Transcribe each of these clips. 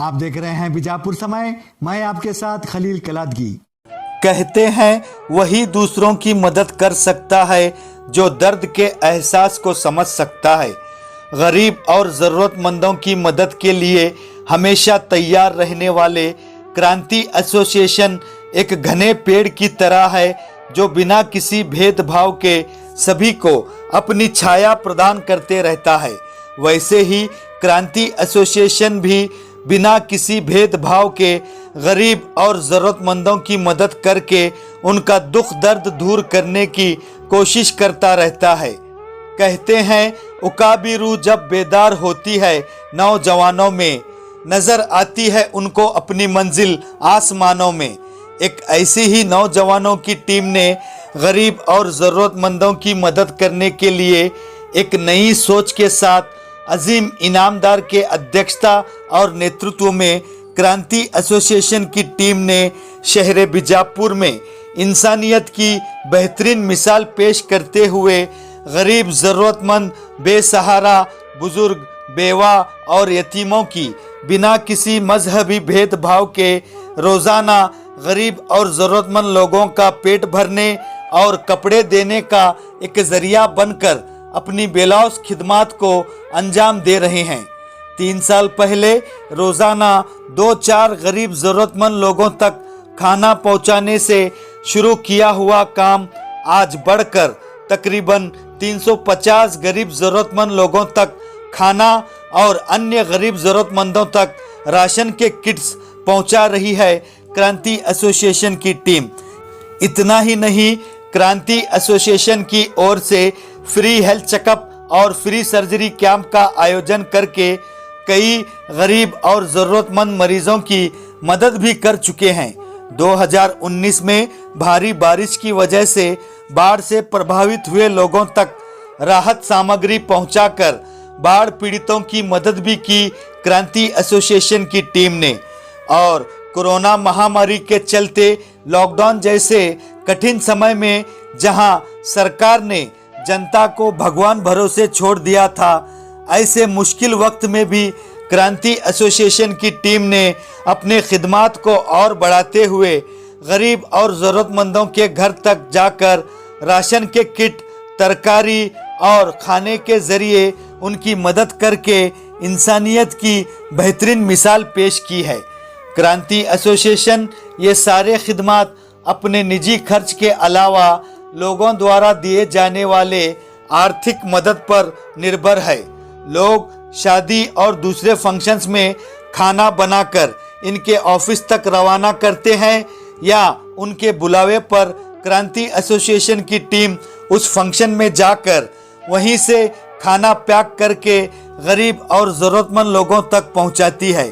आप देख रहे हैं बीजापुर समय, मैं आपके साथ खलील कलादगी। कहते हैं वही दूसरों की मदद कर सकता है जो दर्द के एहसास को समझ सकता है। गरीब और ज़रूरतमंदों की मदद के लिए हमेशा तैयार रहने वाले क्रांति एसोसिएशन एक घने पेड़ की तरह है जो बिना किसी भेदभाव के सभी को अपनी छाया प्रदान करते रहता है। वैसे ही क्रांति एसोसिएशन भी बिना किसी भेदभाव के गरीब और ज़रूरतमंदों की मदद करके उनका दुख दर्द दूर करने की कोशिश करता रहता है। कहते हैं उकाबी रूह जब बेदार होती है नौजवानों में, नज़र आती है उनको अपनी मंजिल आसमानों में। एक ऐसी ही नौजवानों की टीम ने गरीब और ज़रूरतमंदों की मदद करने के लिए एक नई सोच के साथ अजीम इनामदार के अध्यक्षता और नेतृत्व में क्रांति एसोसिएशन की टीम ने शहर बीजापुर में इंसानियत की बेहतरीन मिसाल पेश करते हुए गरीब, ज़रूरतमंद, बेसहारा, बुजुर्ग, बेवा और यतीमों की बिना किसी मजहबी भेदभाव के रोज़ाना गरीब और ज़रूरतमंद लोगों का पेट भरने और कपड़े देने का एक ज़रिया बनकर अपनी बेलौस खिदमात को अंजाम दे रहे हैं। 3 साल पहले रोज़ाना 2-4 गरीब ज़रूरतमंद लोगों तक खाना पहुंचाने से शुरू किया हुआ काम आज बढ़कर तकरीबन 350 गरीब ज़रूरतमंद लोगों तक खाना और अन्य गरीब ज़रूरतमंदों तक राशन के किट्स पहुंचा रही है क्रांति एसोसिएशन की टीम। इतना ही नहीं, क्रांति एसोसिएशन की ओर से फ्री हेल्थ चेकअप और फ्री सर्जरी कैंप का आयोजन करके कई गरीब और ज़रूरतमंद मरीजों की मदद भी कर चुके हैं। 2019 में भारी बारिश की वजह से बाढ़ से प्रभावित हुए लोगों तक राहत सामग्री पहुंचाकर बाढ़ पीड़ितों की मदद भी की क्रांति एसोसिएशन की टीम ने। और कोरोना महामारी के चलते लॉकडाउन जैसे कठिन समय में जहां सरकार ने जनता को भगवान भरोसे छोड़ दिया था, ऐसे मुश्किल वक्त में भी क्रांति एसोसिएशन की टीम ने अपने खिदमात को और बढ़ाते हुए गरीब और ज़रूरतमंदों के घर तक जाकर राशन के किट, तरकारी और खाने के ज़रिए उनकी मदद करके इंसानियत की बेहतरीन मिसाल पेश की है। क्रांति एसोसिएशन ये सारे खिदमात अपने निजी खर्च के अलावा लोगों द्वारा दिए जाने वाले आर्थिक मदद पर निर्भर है। लोग शादी और दूसरे फंक्शंस में खाना बनाकर इनके ऑफिस तक रवाना करते हैं या उनके बुलावे पर क्रांति एसोसिएशन की टीम उस फंक्शन में जाकर वहीं से खाना पैक करके गरीब और ज़रूरतमंद लोगों तक पहुंचाती है।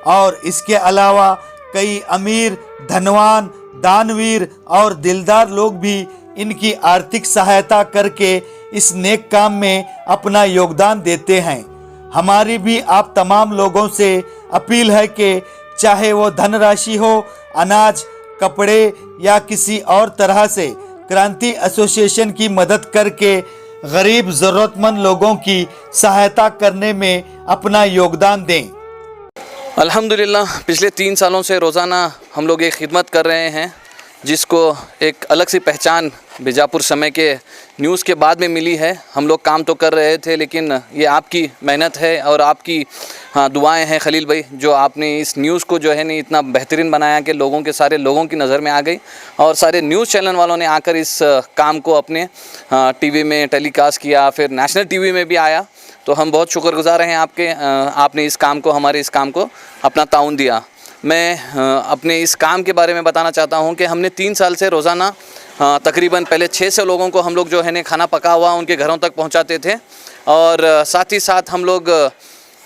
और इसके अलावा कई अमीर, धनवान, दानवीर और दिलदार लोग भी इनकी आर्थिक सहायता करके इस नेक काम में अपना योगदान देते हैं। हमारी भी आप तमाम लोगों से अपील है कि चाहे वो धनराशि हो, अनाज, कपड़े या किसी और तरह से क्रांति एसोसिएशन की मदद करके गरीब ज़रूरतमंद लोगों की सहायता करने में अपना योगदान दें। अल्हम्दुलिल्लाह पिछले 3 सालों से रोज़ाना हम लोग ये खिदमत कर रहे हैं, जिसको एक अलग सी पहचान बीजापुर समय के न्यूज़ के बाद में मिली है। हम लोग काम तो कर रहे थे, लेकिन ये आपकी मेहनत है और आपकी दुआएं हैं खलील भाई, जो आपने इस न्यूज़ को जो है नहीं इतना बेहतरीन बनाया कि लोगों के सारे लोगों की नज़र में आ गई और सारे न्यूज़ चैनल वालों ने आकर इस काम को अपने टीवी में टेलीकास्ट किया, फिर नेशनल टीवी में भी आया। तो हम बहुत शुक्रगुज़ार हैं आपके, आपने इस काम को, हमारे इस काम को अपना ताउन दिया। मैं अपने इस काम के बारे में बताना चाहता हूं कि हमने 3 साल से रोज़ाना तकरीबन पहले 600 लोगों को हम लोग जो है ने खाना पका हुआ उनके घरों तक पहुंचाते थे। और साथ ही साथ हम लोग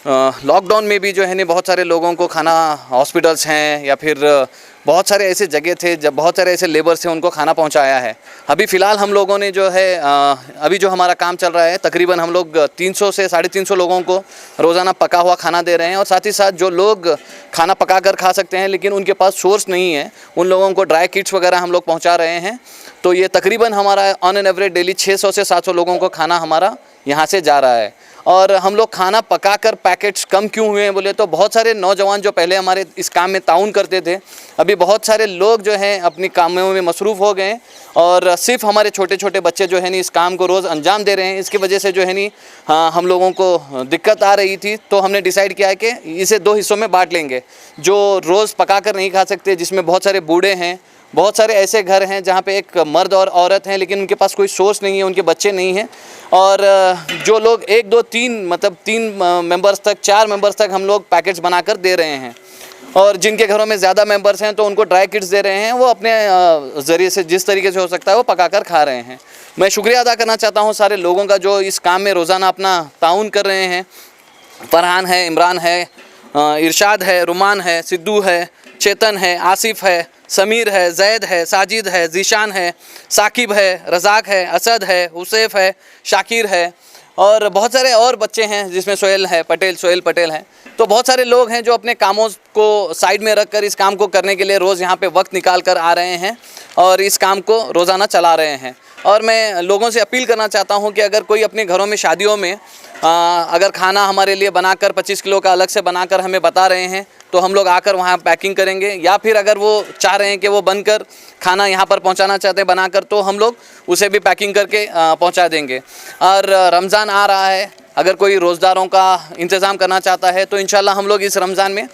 लॉकडाउन में भी जो है ने बहुत सारे लोगों को खाना, हॉस्पिटल्स हैं या फिर बहुत सारे ऐसे जगह थे जब बहुत सारे ऐसे लेबर्स थे उनको खाना पहुंचाया है। अभी फ़िलहाल हम लोगों ने जो है अभी जो हमारा काम चल रहा है तकरीबन हम लोग 300 से 350 लोगों को रोज़ाना पका हुआ खाना दे रहे हैं। और साथ ही साथ जो लोग खाना पका कर खा सकते हैं लेकिन उनके पास सोर्स नहीं है, उन लोगों को ड्राई किट्स वगैरह हम लोग पहुँचा रहे हैं। तो ये तकरीबन हमारा ऑन एन एवरेज डेली 600 से 700 लोगों को खाना हमारा यहाँ से जा रहा है। और हम लोग खाना पकाकर पैकेट्स कम क्यों हुए हैं बोले तो बहुत सारे नौजवान जो पहले हमारे इस काम में ताउन करते थे, अभी बहुत सारे लोग जो हैं अपनी कामों में मसरूफ़ हो गए हैं और सिर्फ हमारे छोटे छोटे बच्चे जो है नी इस काम को रोज़ अंजाम दे रहे हैं। इसकी वजह से जो है नी हम लोगों को दिक्कत आ रही थी, तो हमने डिसाइड किया है कि इसे 2 हिस्सों में बांट लेंगे। जो रोज़ पका कर नहीं खा सकते, जिसमें बहुत सारे बूढ़े हैं, बहुत सारे ऐसे घर हैं जहाँ पे एक मर्द और औरत हैं लेकिन उनके पास कोई सोर्स नहीं है, उनके बच्चे नहीं हैं, और जो लोग 1 2 3 मतलब 3 मेंबर्स तक 4 मेंबर्स तक हम लोग पैकेट्स बनाकर दे रहे हैं। और जिनके घरों में ज़्यादा मेंबर्स हैं तो उनको ड्राई किट्स दे रहे हैं, वो अपने ज़रिए से जिस तरीके से हो सकता है वो पकाकर खा रहे हैं। मैं शुक्रिया अदा करना चाहता हूँ सारे लोगों का जो इस काम में रोज़ाना अपना ताउन कर रहे हैं। फरहान है, इमरान है, इरशाद है, रुमान है, सिद्धू है, चेतन है, आसिफ है, समीर है, जैद है, साजिद है, जीशान है, साकिब है, रज़ाक है, असद है, हुसैफ है, शाकिर है और बहुत सारे और बच्चे हैं जिसमें सोहेल पटेल हैं। तो बहुत सारे लोग हैं जो अपने कामों को साइड में रखकर इस काम को करने के लिए रोज़ यहाँ पे वक्त निकाल कर आ रहे हैं और इस काम को रोज़ाना चला रहे हैं। और मैं लोगों से अपील करना चाहता हूँ कि अगर कोई अपने घरों में शादियों में अगर खाना हमारे लिए बनाकर 25 किलो का अलग से बनाकर हमें बता रहे हैं तो हम लोग आकर वहाँ पैकिंग करेंगे, या फिर अगर वो चाह रहे हैं कि वो बनकर खाना यहाँ पर पहुँचाना चाहते हैं बनाकर, तो हम लोग उसे भी पैकिंग करके पहुँचा देंगे। और रमज़ान आ रहा है, अगर कोई रोज़दारों का इंतज़ाम करना चाहता है तो इंशाल्लाह हम लोग इस रमज़ान में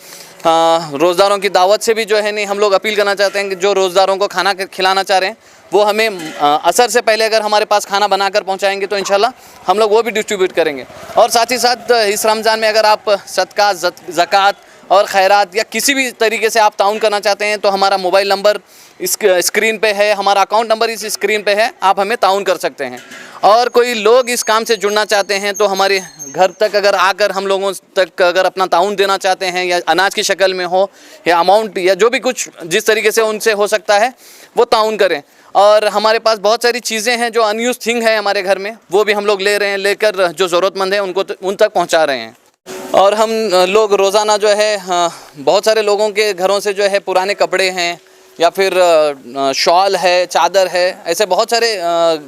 रोज़दारों की दावत से भी जो है नहीं हम लोग अपील करना चाहते हैं कि जो रोज़दारों को खाना खिलाना चाह रहे हैं वो हमें असर से पहले अगर हमारे पास खाना बनाकर पहुंचाएंगे तो इंशाल्लाह हम लोग वो भी डिस्ट्रीब्यूट करेंगे। और साथ ही साथ इस रमज़ान में अगर आप सदका, ज़कात और खैरात या किसी भी तरीके से आप ताउन करना चाहते हैं तो हमारा मोबाइल नंबर इस स्क्रीन पे है, हमारा अकाउंट नंबर इस स्क्रीन पे है, आप हमें ताउन कर सकते हैं। और कोई लोग इस काम से जुड़ना चाहते हैं तो हमारे घर तक अगर आकर हम लोगों तक अगर अपना ताउन देना चाहते हैं, या अनाज की शक्ल में हो या अमाउंट या जो भी कुछ जिस तरीके से उनसे हो सकता है वो ताउन करें। और हमारे पास बहुत सारी चीज़ें हैं जो अनयूज थिंग है हमारे घर में, वो भी हम लोग ले रहे हैं, लेकर जो ज़रूरतमंद है उनको उन तक पहुंचा रहे हैं। और हम लोग रोज़ाना जो है बहुत सारे लोगों के घरों से जो है पुराने कपड़े हैं या फिर शॉल है, चादर है, ऐसे बहुत सारे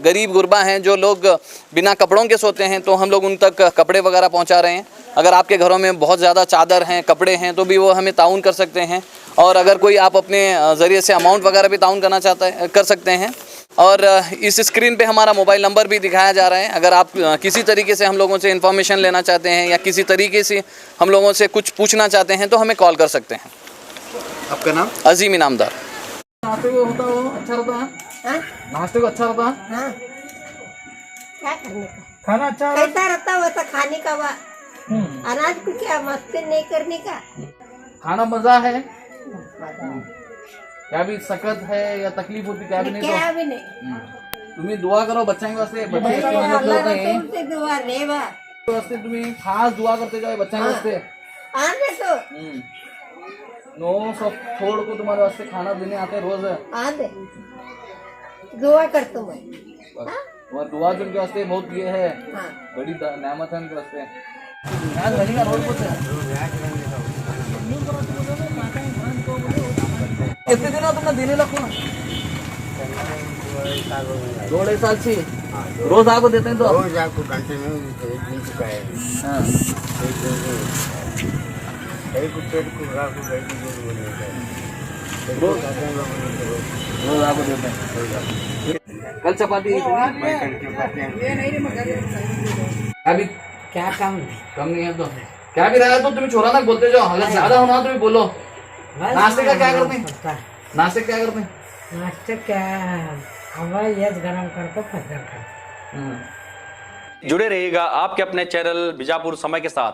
गरीब गुरबा हैं जो लोग बिना कपड़ों के सोते हैं, तो हम लोग उन तक कपड़े वगैरह पहुंचा रहे हैं। अगर आपके घरों में बहुत ज़्यादा चादर हैं, कपड़े हैं, तो भी वो हमें ताउन कर सकते हैं। और अगर कोई आप अपने ज़रिए से अमाउंट वगैरह भी ताउन करना चाहता है कर सकते हैं। और इस स्क्रीन पे हमारा मोबाइल नंबर भी दिखाया जा रहा है। अगर आप किसी तरीके से हम लोगों से इन्फॉर्मेशन लेना चाहते हैं या किसी तरीके से हम लोगों से कुछ पूछना चाहते हैं तो हमें कॉल कर सकते हैं। आपका नाम? अजीम इनामदार। नाश्ते को होता हो अच्छा रहता है? नाश्ते को अच्छा रहता है? हाँ। क्या करने का खाना अच्छा कैसा रहता वैसा खाने का हुआ। अनाज को क्या मस्ती नहीं करने का। खाना मजा है, क्या भी सकत है या तकलीफ होती क्या भी नहीं क्या तो भी नहीं। तुम्हें दुआ करो बच्चों के वास्ते, बच्चे इसकी मदद अल्लाह करते हैं रसूल से दुआ लेवा वास्ते तुम्हें खास दुआ करते जाओ बच्चों के वास्ते। आने तो नो सब छोड़ को तुम्हारे वास्ते खाना देने आते रोज। आने दुआ कर तुम। और दुआ जो उनके वास्ते बहुत ये है, हाँ। बड़ी नेमत है उनके वास्ते। यहाँ बनेगा रोज कुछ कितने दिन तुमने देने लगो ना? 2.5 साल से रोज आपको देते हैं तो रोज आपको कंटिन्यू मिल चुका है। हाँ। एक पेट को रात को बैठी जो बोलते हैं रोज आपको देते हैं। कल चपाती अभी क्या काम कम नहीं है तो क्या भी रहा तो तुम्हें छोरा तक बोलते जाओ, अगर ज्यादा होना तो भी बोलो। नाश्ते का क्या करते हैं? नाश्ते क्या करते हैं? नाश्ते क्या हवा ये गरम करके फजर करते। जुड़े रहिएगा आपके अपने चैनल बीजापुर समय के साथ।